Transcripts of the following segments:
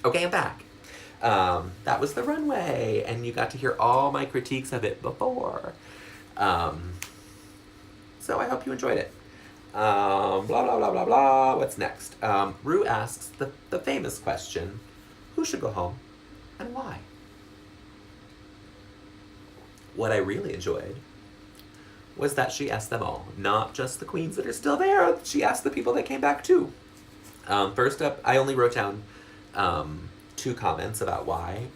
Okay, I'm back. That was the runway, and you got to hear all my critiques of it before. Um, so I hope you enjoyed it. Blah, blah, blah, blah, blah. What's next? Rue asks the famous question, who should go home and why? What I really enjoyed was that she asked them all, not just the queens that are still there. She asked the people that came back too. First up, I only wrote down two comments about why,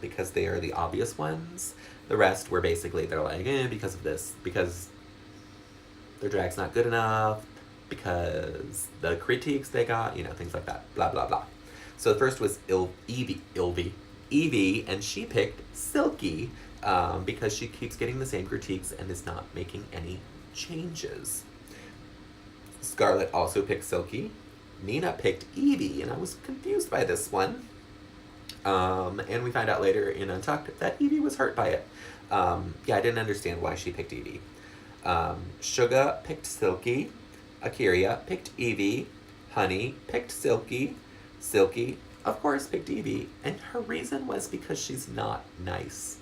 because they are the obvious ones. The rest were basically, they're like, because of this, because their drag's not good enough, because the critiques they got, things like that, blah, blah, blah. So the first was Evie, and she picked Silky, because she keeps getting the same critiques and is not making any changes. Scarlett also picked Silky. Nina picked Evie, and I was confused by this one. And we find out later in Untucked that Evie was hurt by it. I didn't understand why she picked Evie. Suga picked Silky. Akira picked Evie. Honey picked Silky. Silky, of course, picked Evie. And her reason was because she's not nice.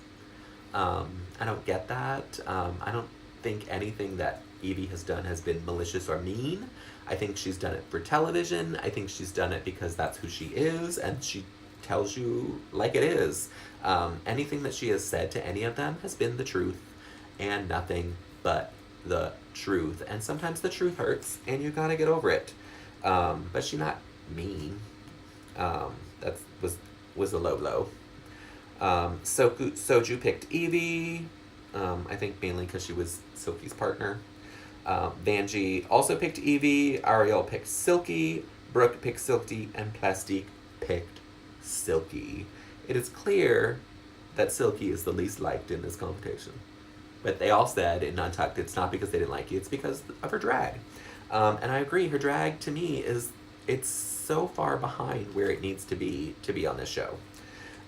I don't get that. I don't think anything that Evie has done has been malicious or mean. I think she's done it for television. I think she's done it because that's who she is, and she tells you like it is. Anything that she has said to any of them has been the truth, and nothing but the truth. And sometimes the truth hurts, and you gotta get over it. But she's not mean. That was a low. Soju picked Evie. I think mainly because she was Silky's partner. Vanjie also picked Evie. Ariel picked Silky. Brooke picked Silky. And Plastique picked Silky. It is clear that Silky is the least liked in this competition. But they all said in Untucked it's not because they didn't like you, it's because of her drag. And I agree, her drag to me it's so far behind where it needs to be on this show.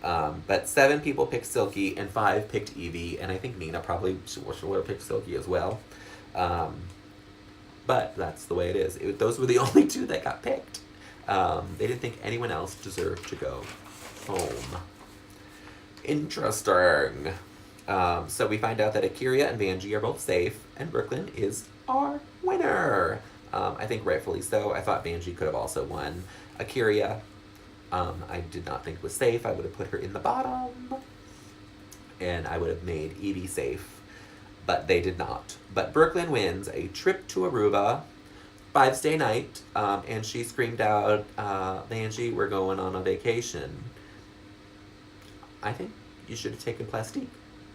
But 7 people picked Silky and 5 picked Evie, and I think Nina probably should have picked Silky as well. But that's the way it is. Those were the only 2 that got picked. They didn't think anyone else deserved to go home. Interesting. So we find out that Akira and Vanjie are both safe, and Brooklyn is our winner. I think rightfully so. I thought Vanjie could have also won. Akira, I did not think was safe. I would have put her in the bottom, and I would have made Evie safe, but they did not. But Brooklyn wins a trip to Aruba, 5-stay night, and she screamed out, Vanjie, we're going on a vacation. I think you should have taken Plastique.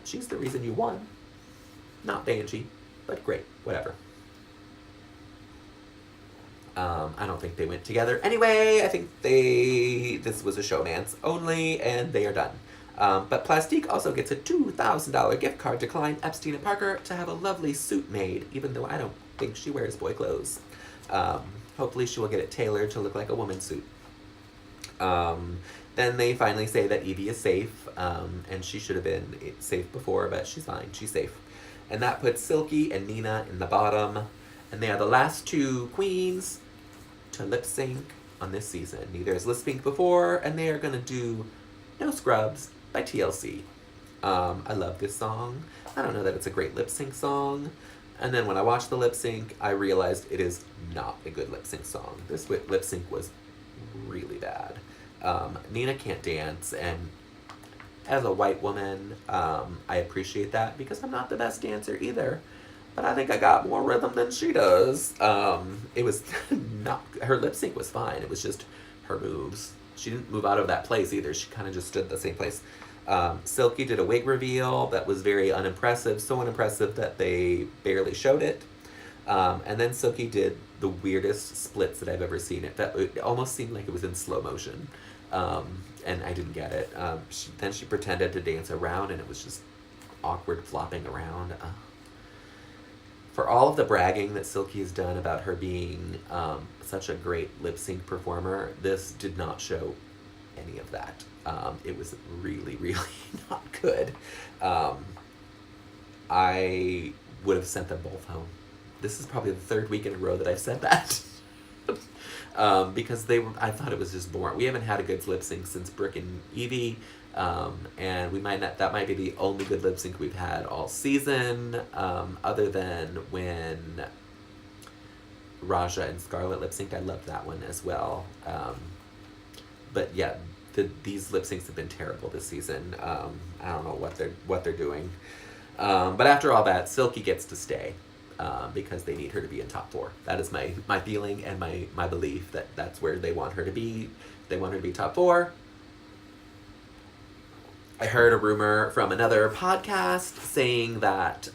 She's the reason you won. Not Vanjie, but great, whatever. I don't think they went together. Anyway, I think this was a showmance only, and they are done. But Plastique also gets a $2,000 gift card to Klein, Epstein, and Parker to have a lovely suit made, even though I don't think she wears boy clothes. Hopefully she will get it tailored to look like a woman's suit. Then they finally say that Evie is safe, and she should have been safe before, but she's fine. She's safe. And that puts Silky and Nina in the bottom, and they are the last 2 queens to lip sync on this season. Neither has lip synced before, and they are going to do No Scrubs by TLC. I love this song. I don't know that it's a great lip sync song. And then when I watched the lip sync, I realized it is not a good lip sync song. This lip sync was really bad. Nina can't dance, and as a white woman, I appreciate that because I'm not the best dancer either. But I think I got more rhythm than she does. It was not, her lip sync was fine. It was just her moves. She didn't move out of that place either. She kind of just stood the same place. Silky did a wig reveal that was very unimpressive, so unimpressive that they barely showed it. And then Silky did the weirdest splits that I've ever seen. It almost seemed like it was in slow motion. And I didn't get it. Then she pretended to dance around, and it was just awkward flopping around. For all of the bragging that Silky has done about her being such a great lip sync performer, this did not show any of that. It was really, really not good. I would have sent them both home. This is probably the 3rd week in a row that I've said that. because I thought it was just boring. We haven't had a good lip sync since Brooke and Evie. And that might be the only good lip sync we've had all season, other than when Raja and Scarlett lip synced. I loved that one as well. But yeah, these lip syncs have been terrible this season. I don't know what they're doing. But after all that, Silky gets to stay because they need her to be in top 4. That is my feeling and my belief that that's where they want her to be. They want her to be top 4. I heard a rumor from another podcast saying that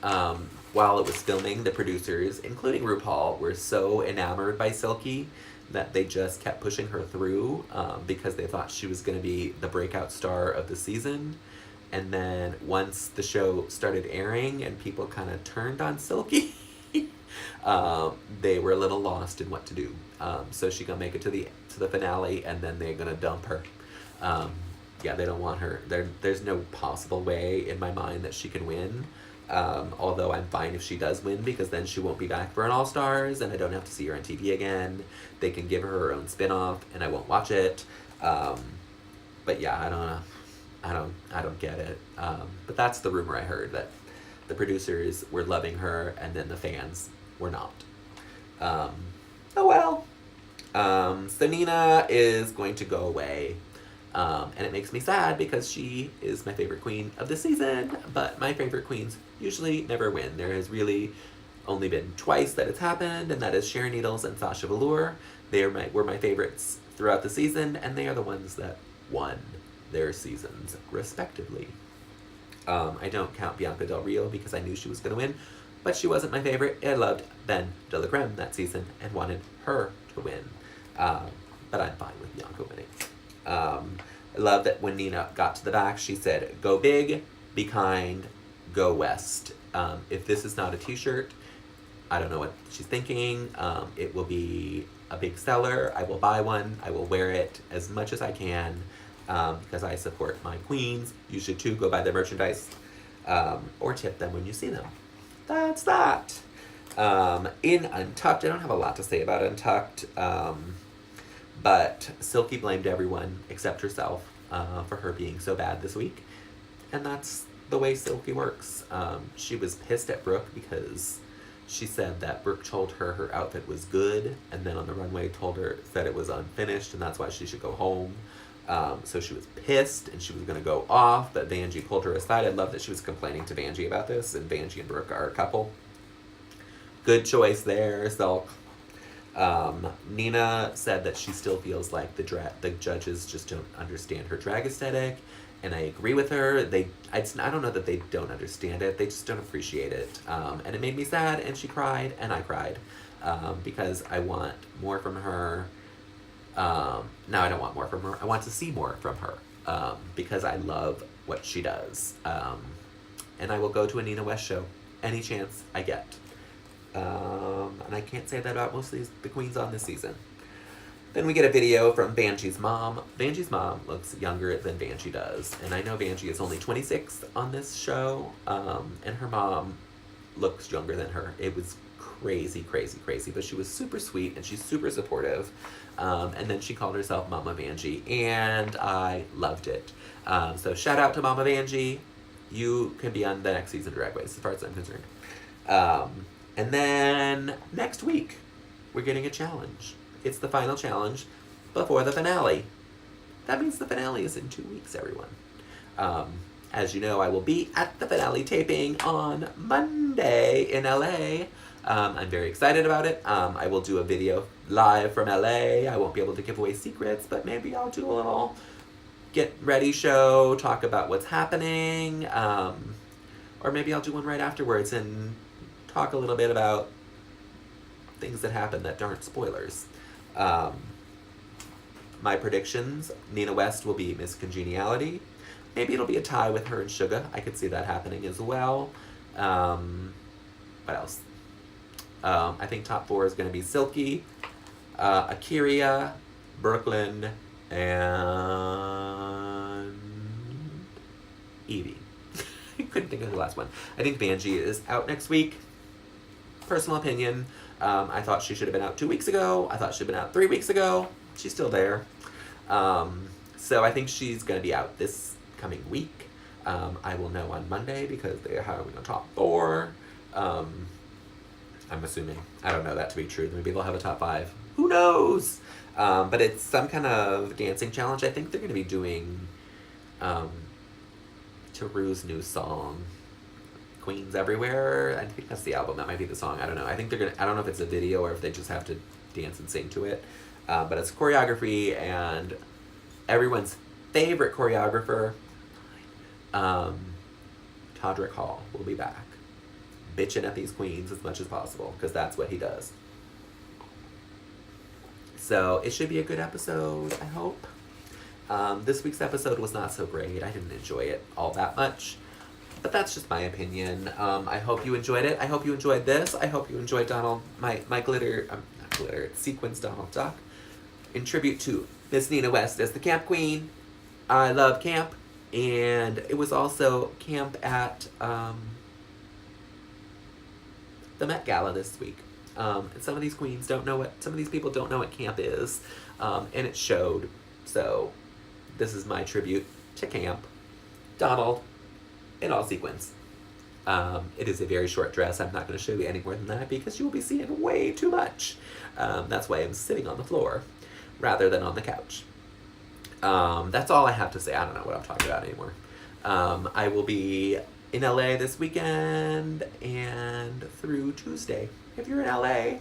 while it was filming, the producers, including RuPaul, were so enamored by Silky that they just kept pushing her through because they thought she was going to be the breakout star of the season. And then once the show started airing and people kind of turned on Silky, they were a little lost in what to do. So she's going to make it to the finale, and then they're going to dump her. Yeah, they don't want her. There's no possible way in my mind that she can win. Although I'm fine if she does win, because then she won't be back for an All-Stars, and I don't have to see her on TV again. They can give her own spin-off, and I won't watch it. But yeah, I don't know. I don't get it. But that's the rumor I heard, that the producers were loving her, and then the fans were not. Oh well. So Nina is going to go away. And it makes me sad because she is my favorite queen of the season, but my favorite queens usually never win. There has really only been twice that it's happened, and that is Sharon Needles and Sasha Velour. They were my favorites throughout the season, and they are the ones that won their seasons, respectively. I don't count Bianca Del Rio because I knew she was going to win, but she wasn't my favorite. I loved Ben de la Creme that season and wanted her to win. But I'm fine with Bianca winning. I love that when Nina got to the back, she said, "Go big, be kind, go west." If this is not a t-shirt, I don't know what she's thinking. It will be a big seller. I will buy one. I will wear it as much as I can because I support my queens. You should too. Go buy their merchandise or tip them when you see them. That's that. In Untucked, I don't have a lot to say about Untucked. But Silky blamed everyone except herself for her being so bad this week. And that's the way Silky works. She was pissed at Brooke because she said that Brooke told her outfit was good, and then on the runway said it was unfinished, and that's why she should go home. So she was pissed, and she was going to go off, but Vanjie pulled her aside. I love that she was complaining to Vanjie about this, and Vanjie and Brooke are a couple. Good choice there, Silk. Nina said that she still feels like the judges just don't understand her drag aesthetic, and I agree with her. I don't know that they don't understand it, they just don't appreciate it. And it made me sad, and she cried, and I cried, because I want more from her. No, I don't want more from her. I want to see more from her, because I love what she does. And I will go to a Nina West show any chance I get. And I can't say that about most of the queens on this season. Then we get a video from Vanjie's mom. Vanjie's mom looks younger than Vanjie does. And I know Vanjie is only 26 on this show. And her mom looks younger than her. It was crazy, crazy, crazy. But she was super sweet and she's super supportive. And then she called herself Mama Vanjie. And I loved it. So shout out to Mama Vanjie. You can be on the next season of Drag Race, as far as I'm concerned. And then next week, we're getting a challenge. It's the final challenge before the finale. That means the finale is in 2 weeks, everyone. As you know, I will be at the finale taping on Monday in LA. I'm very excited about it. I will do a video live from LA. I won't be able to give away secrets, but maybe I'll do a little get ready show, talk about what's happening. Or maybe I'll do one right afterwards and talk a little bit about things that happen that aren't spoilers. My predictions, Nina West will be Miss Congeniality. Maybe it'll be a tie with her and Suga. I could see that happening as well. What else? I think top 4 is going to be Silky, Akiria, Brooklyn, and Evie. I couldn't think of the last one. I think Vanjie is out next week. Personal opinion. I thought she should have been out 2 weeks ago. I thought she'd been out 3 weeks ago. She's still there. So I think she's going to be out this coming week. I will know on Monday because they're having a top 4. I'm assuming. I don't know that to be true. Maybe they'll have a top 5. Who knows? But it's some kind of dancing challenge. I think they're going to be doing Taru's new song, Queens Everywhere. I think that's the album. That might be the song. I don't know. I think they're going to, I don't know if it's a video or if they just have to dance and sing to it. But it's choreography, and everyone's favorite choreographer, Todrick Hall, will be back. Bitching at these queens as much as possible, because that's what he does. So it should be a good episode, I hope. This week's episode was not so great. I didn't enjoy it all that much. But that's just my opinion. I hope you enjoyed it. I hope you enjoyed this. I hope you enjoyed Donald, my glitter, not glitter, it's sequins Donald Duck, in tribute to Miss Nina West as the camp queen. I love camp. And it was also camp at the Met Gala this week. And some of these queens don't know what, some of these people don't know what camp is. And it showed. So this is my tribute to camp. Donald, in all sequins. It is a very short dress. I'm not going to show you any more than that because you will be seeing way too much. That's why I'm sitting on the floor rather than on the couch. That's all I have to say. I don't know what I'm talking about anymore. I will be in LA this weekend and through Tuesday. If you're in LA,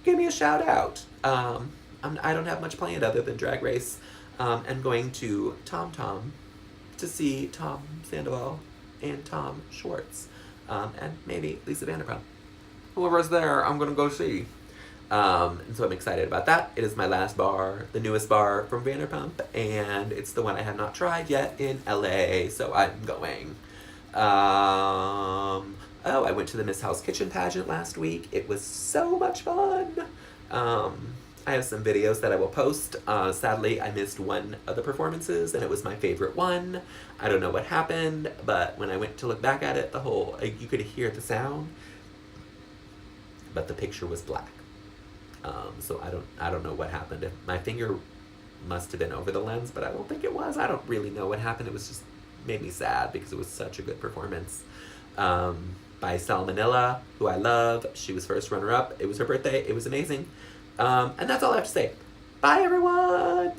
give me a shout out. I don't have much planned other than Drag Race and going to Tom Tom to see Tom Sandoval and Tom Schwartz and maybe Lisa Vanderpump. Whoever's there, I'm going to go see. And so I'm excited about that. It is my last bar, the newest bar from Vanderpump, and it's the one I have not tried yet in LA, so I'm going. I went to the Miss House Kitchen pageant last week. It was so much fun. I have some videos that I will post. Sadly, I missed one of the performances, and it was my favorite one. I don't know what happened, but when I went to look back at it, you could hear the sound, but the picture was black. So I don't know what happened. My finger must have been over the lens, but I don't think it was. I don't really know what happened. It was just made me sad because it was such a good performance. By Salmonella, who I love. She was first runner-up. It was her birthday. It was amazing. And that's all I have to say. Bye, everyone!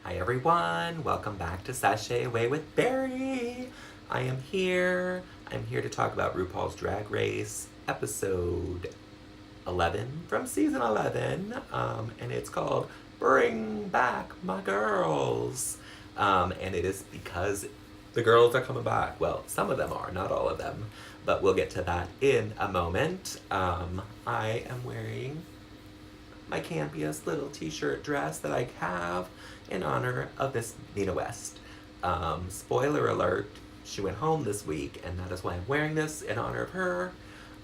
Hi everyone, welcome back to Sashay Away with Barry. I am here. I'm here to talk about RuPaul's Drag Race episode 11 from season 11, and it's called Bring Back My Girls. And it is because the girls are coming back. Well, some of them are, not all of them, but we'll get to that in a moment. I am wearing my campiest little t-shirt dress that I have in honor of Miss Nina West. Spoiler alert, she went home this week, and that is why I'm wearing this in honor of her.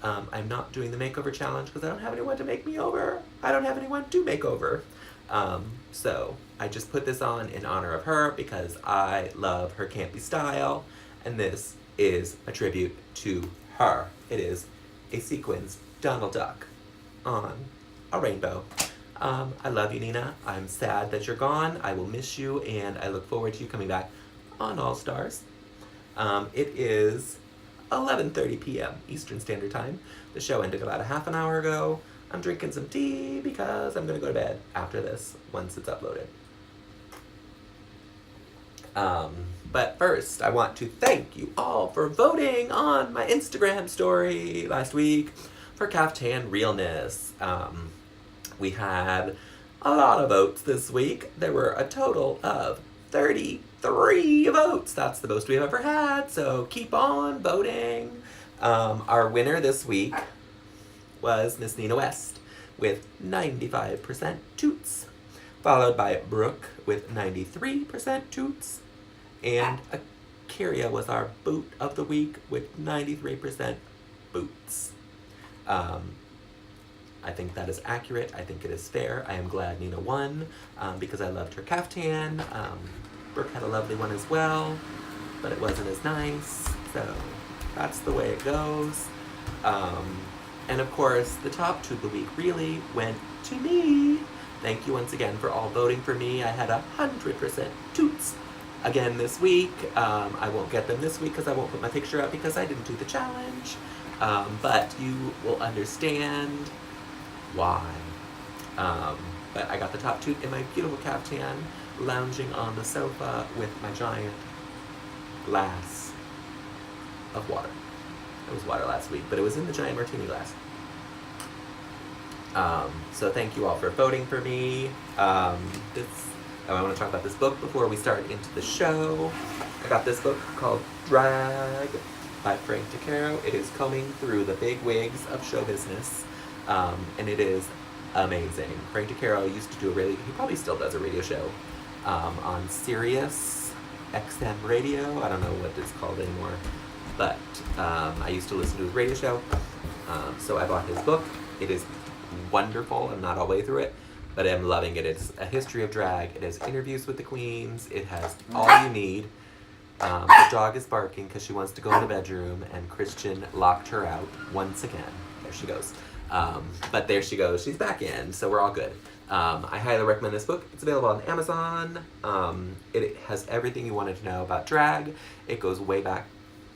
I'm not doing the makeover challenge because I don't have anyone to make me over. I don't have anyone to make over. So I just put this on in honor of her because I love her campy style, and this is a tribute to her. It is a sequins Donald Duck on a rainbow. I love you, Nina. I'm sad that you're gone. I will miss you, and I look forward to you coming back on All Stars. It is 11:30 p.m. Eastern Standard Time. The show ended about a half an hour ago. I'm drinking some tea because I'm going to go to bed after this once it's uploaded. But first, I want to thank you all for voting on my Instagram story last week for Caftan Realness. We had a lot of votes this week. There were a total of 33 votes. That's the most we've ever had, so keep on voting. Our winner this week was Miss Nina West with 95% toots, followed by Brooke with 93% toots, and Akiria was our boot of the week with 93% boots. I think that is accurate. I think it is fair. I am glad Nina won because I loved her caftan. Brooke had a lovely one as well, but it wasn't as nice, so that's the way it goes. And of course, the top two of the week really went to me. Thank you once again for all voting for me. I had 100% toots again this week. I won't get them this week because I won't put my picture up because I didn't do the challenge. But you will understand why. But I got the top toot in my beautiful caftan, lounging on the sofa with my giant glass of water. It was water last week, but it was in the giant martini glass. So thank you all for voting for me. I want to talk about this book before we start into the show. I got this book called Drag by Frank DeCaro. It is combing through the big wigs of show business, and it is amazing. Frank DeCaro used to do he probably still does a radio show on Sirius XM radio. I don't know what it's called anymore, but I used to listen to his radio show, so I bought his book. It is wonderful. I'm not all the way through it, but I'm loving it. It's a history of drag. It has interviews with the queens. It has all you need. The dog is barking because she wants to go in the bedroom, and Christian locked her out once again. There she goes. But there she goes. She's back in, so we're all good. I highly recommend this book. It's available on Amazon. It has everything you wanted to know about drag. It goes way back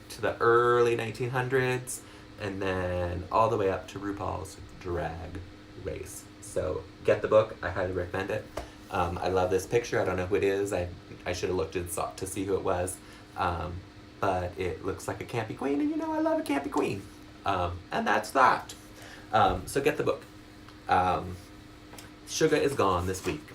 to the early 1900s, and then all the way up to RuPaul's Drag Race. So get the book. I highly recommend it. I love this picture. I don't know who it is. I should have looked and saw to see who it was. But it looks like a campy queen, and you know I love a campy queen. And that's that. So get the book. Suga is gone this week.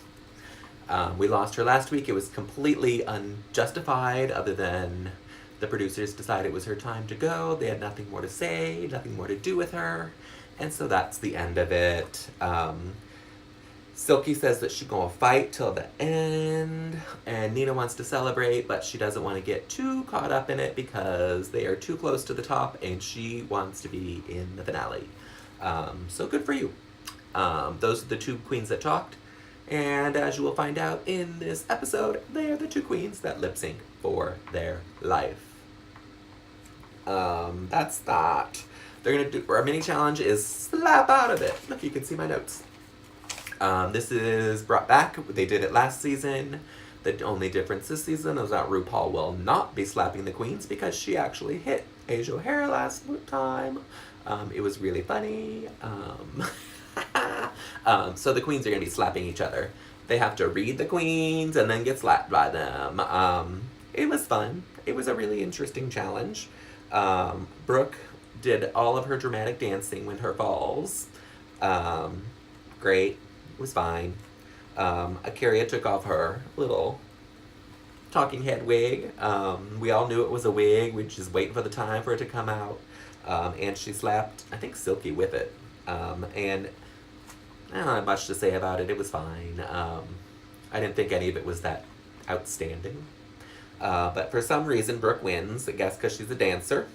We lost her last week. It was completely unjustified, other than the producers decided it was her time to go. They had nothing more to say, nothing more to do with her. And so that's the end of it. Silky says that she's gonna fight till the end, and Nina wants to celebrate, but she doesn't want to get too caught up in it because they are too close to the top, and she wants to be in the finale. So good for you. Those are the two queens that talked, and as you will find out in this episode, they are the two queens that lip sync for their life. That's that. They're gonna do, our mini challenge is slap out of it. Look, you can see my notes. This is brought back. They did it last season. The only difference this season is that RuPaul will not be slapping the queens because she actually hit Asia O'Hara last time. It was really funny. So the queens are gonna be slapping each other. They have to read the queens and then get slapped by them. It was fun. It was a really interesting challenge. Brooke did all of her dramatic dancing with her falls. Great. It was fine. Akiria took off her little talking head wig. We all knew it was a wig. We were just waiting for the time for it to come out. And she slapped, I think, Silky with it. And I don't have much to say about it. It was fine. I didn't think any of it was that outstanding. But for some reason, Brooke wins. I guess because she's a dancer.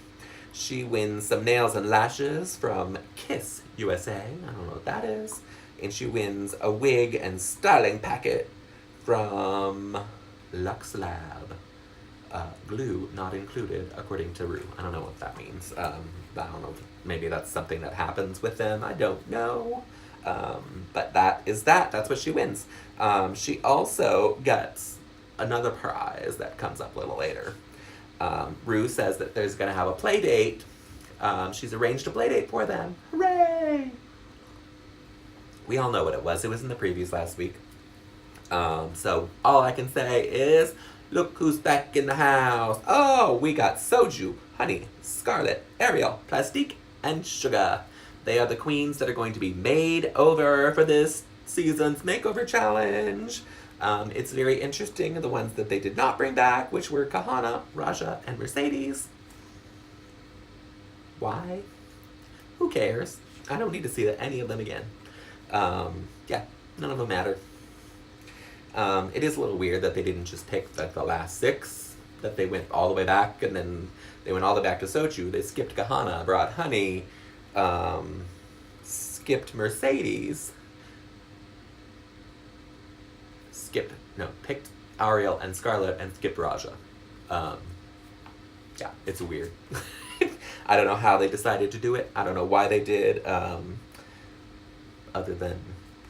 She wins some nails and lashes from Kiss USA. I don't know what that is. And she wins a wig and styling packet from Lux Lab. Glue not included, according to Ru. I don't know what that means. I don't know. Maybe that's something that happens with them. I don't know. But that is that. That's what she wins. She also gets another prize that comes up a little later. Ru says that there's going to have a play date. She's arranged a play date for them. Hooray! We all know what it was. It was in the previews last week. So all I can say is, look who's back in the house. Oh, we got Soju, Honey, Scarlet, Ariel, Plastique, and Sugar. They are the queens that are going to be made over for this season's makeover challenge. It's very interesting, the ones that they did not bring back, which were Kahana, Raja, and Mercedes. Why? Who cares? I don't need to see any of them again. Yeah, none of them matter. It is a little weird that they didn't just pick the last 6, that they went all the way back, and then they went all the way back to Soju. They skipped Kahana, brought Honey, skipped Mercedes, picked Ariel and Scarlet, and skipped Raja. Yeah, it's weird. I don't know how they decided to do it. I don't know why they did, other than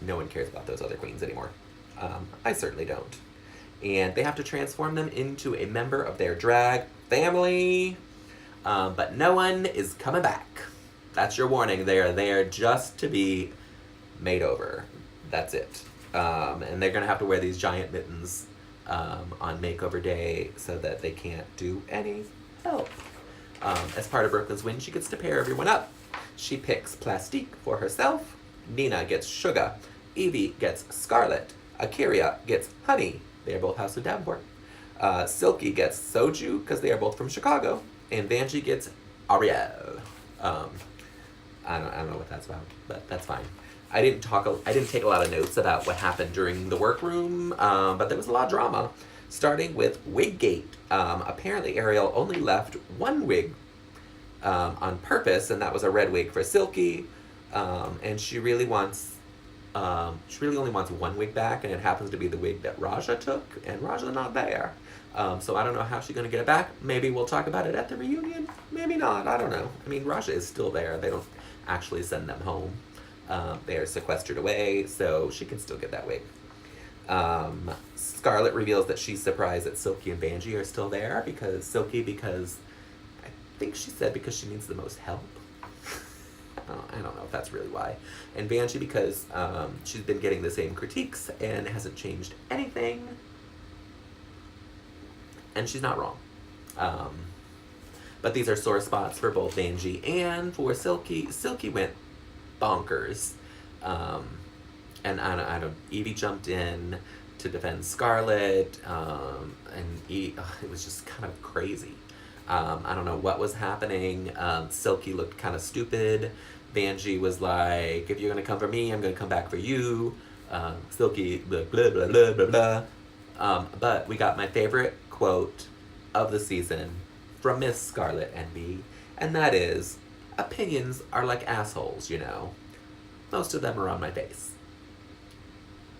no one cares about those other queens anymore. I certainly don't. And they have to transform them into a member of their drag family. But no one is coming back. That's your warning. They are there just to be made over. That's it. And they're going to have to wear these giant mittens on makeover day so that they can't do any help. As part of Brooklyn's win, she gets to pair everyone up. She picks Plastique for herself. Nina gets Sugar. Evie gets Scarlet. Akiria gets Honey. They are both House of Davenport. Silky gets Soju because they are both from Chicago. And Vanjie gets Ariel. I don't know what that's about, but that's fine. I didn't take a lot of notes about what happened during the workroom, but there was a lot of drama, starting with Wiggate. Apparently Ariel only left one wig on purpose, and that was a red wig for Silky. And she really only wants one wig back, and it happens to be the wig that Raja took, and Raja's not there. So I don't know how she's going to get it back. Maybe we'll talk about it at the reunion. Maybe not. I don't know. I mean, Raja is still there. They don't actually send them home. They are sequestered away, so she can still get that wig. Scarlet reveals that she's surprised that Silky and Vanjie are still there, because I think she said because she needs the most help. I don't know if that's really why. And Vanjie because she's been getting the same critiques and hasn't changed anything. And she's not wrong. But these are sore spots for both Vanjie and for Silky. Silky went bonkers. And Evie jumped in to defend Scarlet. And it was just kind of crazy. I don't know what was happening. Silky looked kind of stupid. Vanjie was like, if you're going to come for me, I'm going to come back for you. Silky, blah, blah, blah, blah, blah, blah. But we got my favorite quote of the season from Miss Scarlet Envy, and that is, opinions are like assholes, you know. Most of them are on my face.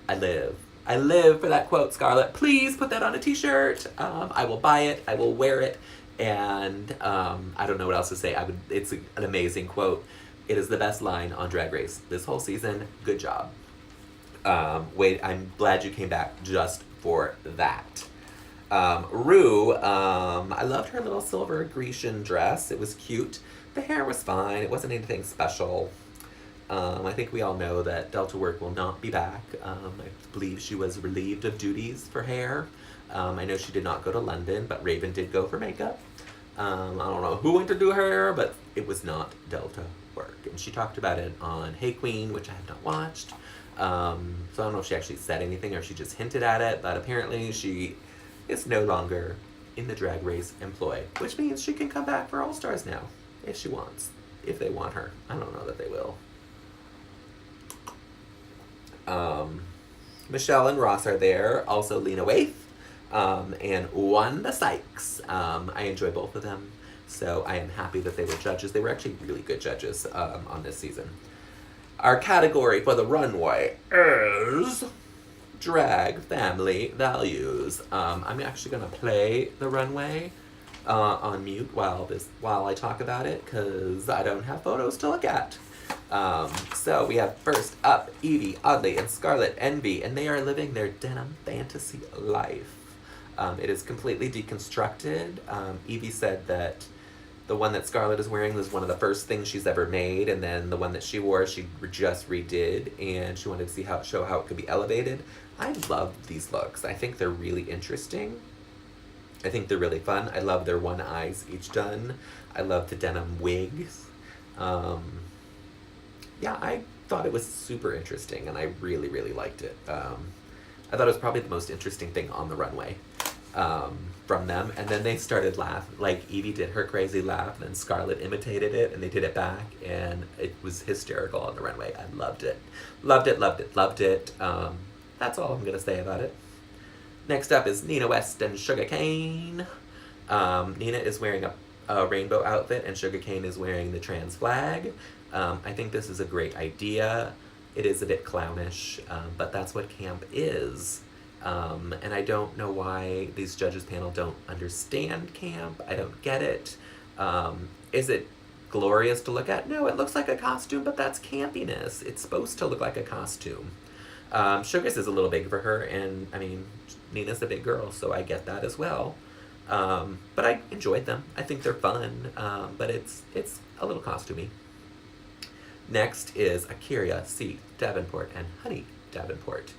I live for that quote, Scarlet. Please put that on a t-shirt. I will buy it. I will wear it. And I don't know what else to say. It's an amazing quote. It is the best line on Drag Race this whole season. Good job. Wade, I'm glad you came back just for that. Ru, I loved her little silver Grecian dress. It was cute. The hair was fine. It wasn't anything special. I think we all know that Delta Work will not be back. I believe she was relieved of duties for hair. I know she did not go to London, but Raven did go for makeup. I don't know who went to do her hair, but it was not Delta Work. And she talked about it on Hey Queen, which I have not watched. So I don't know if she actually said anything or she just hinted at it, but apparently she is no longer in the Drag Race employ, which means she can come back for All Stars now, if she wants, if they want her. I don't know that they will. Michelle and Ross are there. Also Lena Waithe and Wanda Sykes. I enjoy both of them. So I am happy that they were judges. They were actually really good judges on this season. Our category for the runway is drag family values. I'm actually gonna play the runway on mute while I talk about it because I don't have photos to look at. So we have first up Evie, Oddly, and Scarlet Envy, and they are living their denim fantasy life. It is completely deconstructed. Evie said that the one that Scarlett is wearing was one of the first things she's ever made, and then the one that she wore, she just redid, and she wanted to see show how it could be elevated. I love these looks. I think they're really interesting. I think they're really fun. I love their one eyes each done. I love the denim wigs. Yeah, I thought it was super interesting, and I really, really liked it. I thought it was probably the most interesting thing on the runway. From them, and then they started laughing. Like Evie did her crazy laugh, and then Scarlett imitated it, and they did it back, and it was hysterical on the runway. I loved it, loved it, loved it, loved it. That's all I'm gonna say about it. Next up is Nina West and Sugar Cane. Nina is wearing a rainbow outfit, and Sugar Cane is wearing the trans flag. I think this is a great idea. It is a bit clownish, but that's what camp is. And I don't know why these judges panel don't understand camp. I don't get it. Is it glorious to look at? No, it looks like a costume, but that's campiness. It's supposed to look like a costume. Sugar's is a little big for her, and I mean, Nina's a big girl, so I get that as well. But I enjoyed them. I think they're fun, but it's a little costumey. Next is Akira C. Davenport and Honey Davenport.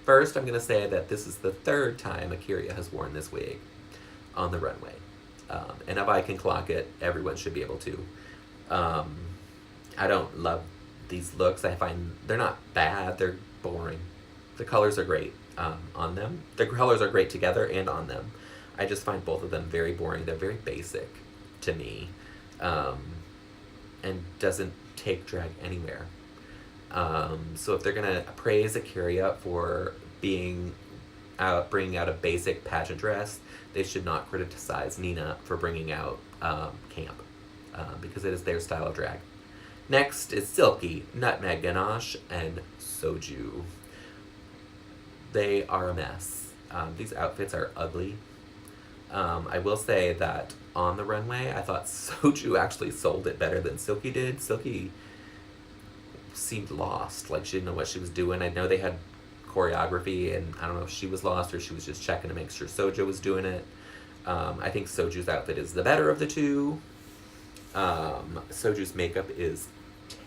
First, I'm going to say that this is the third time Akira has worn this wig on the runway. And if I can clock it, everyone should be able to. I don't love these looks. I find they're not bad, they're boring. The colors are great on them. The colors are great together and on them. I just find both of them very boring. They're very basic to me. And doesn't take drag anywhere. So if they're gonna praise Akira for bringing out a basic pageant dress, they should not criticize Nina for bringing out camp, because it is their style of drag. Next is Silky, Nutmeg Ganache, and Soju. They are a mess. These outfits are ugly. I will say that on the runway, I thought Soju actually sold it better than Silky did. Silky seemed lost, like she didn't know what she was doing. I know they had choreography, and I don't know if she was lost or she was just checking to make sure Soju was doing it. I think Soju's outfit is the better of the two. Soju's makeup is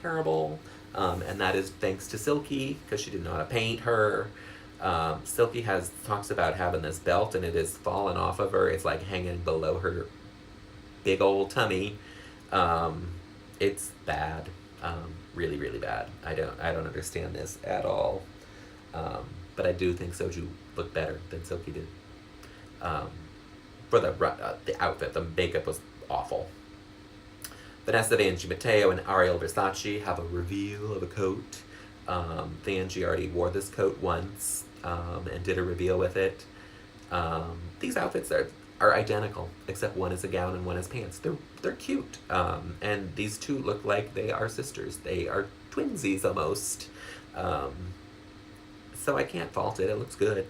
terrible, and that is thanks to Silky, because she didn't know how to paint her. Silky talks about having this belt, and it is fallen off of her. It's like hanging below her big old tummy. It's bad. Really, really bad. I don't understand this at all. But I do think Soju looked better than Silky did. For the outfit, the makeup was awful. Vanessa Vanjie Mateo and Ariel Versace have a reveal of a coat. Vanjie already wore this coat once and did a reveal with it. These outfits are identical, except one is a gown and one is pants. They're cute, and these two look like they are sisters. They are twinsies almost. So I can't fault it. It looks good.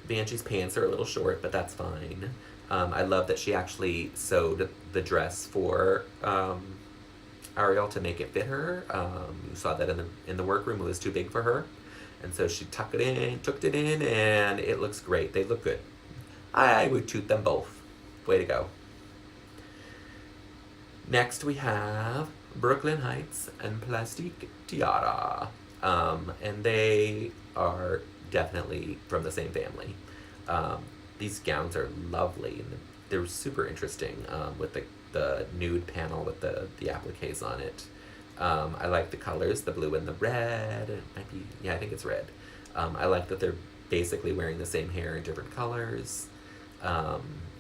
Vanjie's pants are a little short, but that's fine. I love that she actually sewed the dress for Ariel to make it fit her. You saw that in the workroom. It was too big for her. And so she tucked it in, and it looks great. They look good. I would toot them both. Way to go. Next we have Brooklyn Heights and Plastique Tiara. And they are definitely from the same family. These gowns are lovely, and they're super interesting with the nude panel with the appliques on it. I like the colors, the blue and the red. It might be, yeah, I think it's red. I like that they're basically wearing the same hair in different colors.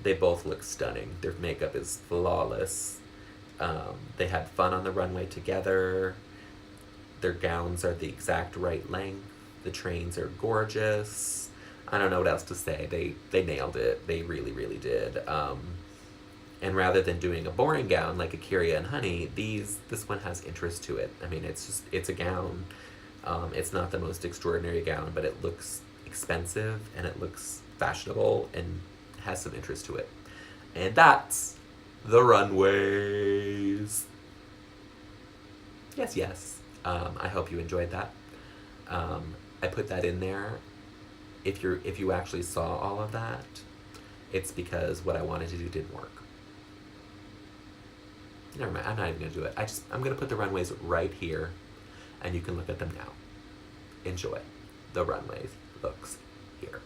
They both look stunning. Their makeup is flawless. They had fun on the runway together. Their gowns are the exact right length. The trains are gorgeous. I don't know what else to say. They nailed it. They really, really did. And rather than doing a boring gown like Akira and Honey, this one has interest to it. I mean, it's a gown. It's not the most extraordinary gown, but it looks expensive and it looks fashionable and has some interest to it. And that's the Runways. Yes, yes. I hope you enjoyed that. I put that in there. If you actually saw all of that, it's because what I wanted to do didn't work. Never mind, I'm not even gonna do it. I'm gonna put the Runways right here, and you can look at them now. Enjoy. The Runways looks here.